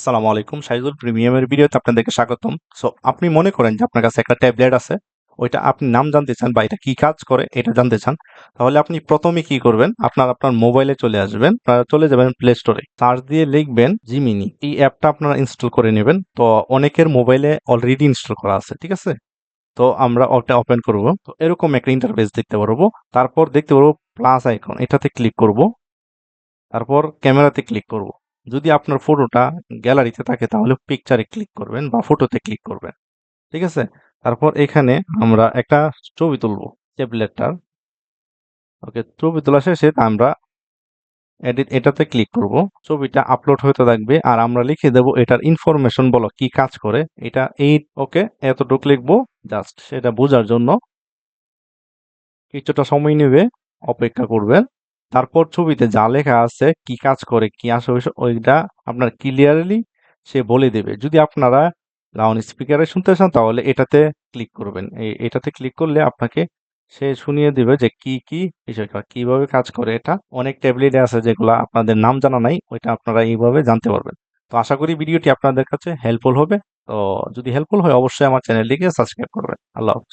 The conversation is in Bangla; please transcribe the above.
আসসালামু আলাইকুম। শাহিদুল প্রিমিয়ামের ভিডিওতে আপনাদেরকে স্বাগতম। সো আপনি মনে করেন যে আপনার কাছে একটা ট্যাবলেট আছে, ওইটা আপনি নাম জানতে চান বা এটা কি কাজ করে এটা জানতে চান, তাহলে আপনি প্রথমে কি করবেন, আপনার মোবাইলে চলে আসবেন, চলে যাবেন প্লে স্টোরে, সার্চ দিয়ে লিখবেন জিমিনি। এই অ্যাপটা আপনারা ইনস্টল করে নেবেন। তো অনেকের মোবাইলে অলরেডি ইনস্টল করা আছে, ঠিক আছে? তো আমরা ওটা ওপেন করব, তো এরকম একটা ইন্টারফেস দেখতে পারবো। তারপর দেখতে পারবো প্লাস আইকন, এটাতে ক্লিক করব। তারপর ক্যামেরাতে ক্লিক করব। যদি আপনার ফটোটা গ্যালারিতে থাকে তাহলে পিকচারে ক্লিক করবেন বা ফটোতে ক্লিক করবেন, ঠিক আছে? তারপর এখানে আমরা একটা ছবি তুলব ট্যাবলেটটার। ওকে, ছবি তোলা শেষে আমরা এডিট এটাতে ক্লিক করব। ছবিটা আপলোড হতে থাকবে আর আমরা লিখে দেব এটার ইনফরমেশন, বলো কি কাজ করে এটা। এই ওকে, এতটুকু লিখবো জাস্ট সেটা বোঝার জন্য। কিছুটা সময় নেবে, অপেক্ষা করবেন। তারপর ছবিতে যা লেখা আছে, কি কাজ করে, কি আসে, ওইটা আপনার ক্লিয়ারলি সে বলে দেবে। যদি আপনারা লাউড স্পিকারে শুনতে চান তাহলে এটাতে ক্লিক করবেন। এটাতে ক্লিক করলে আপনাকে সে শুনিয়ে দিবে যে কি কি বিষয়টা কিভাবে কাজ করে। এটা অনেক ট্যাবলেটে আছে যেগুলো আপনাদের নাম জানা নাই, ওইটা আপনারা এইভাবে জানতে পারবেন। তো আশা করি ভিডিওটি আপনাদের কাছে হেল্পফুল হবে। তো যদি হেল্পফুল হয় অবশ্যই আমার চ্যানেলটিকে সাবস্ক্রাইব করবেন। আল্লাহ হাফেজ।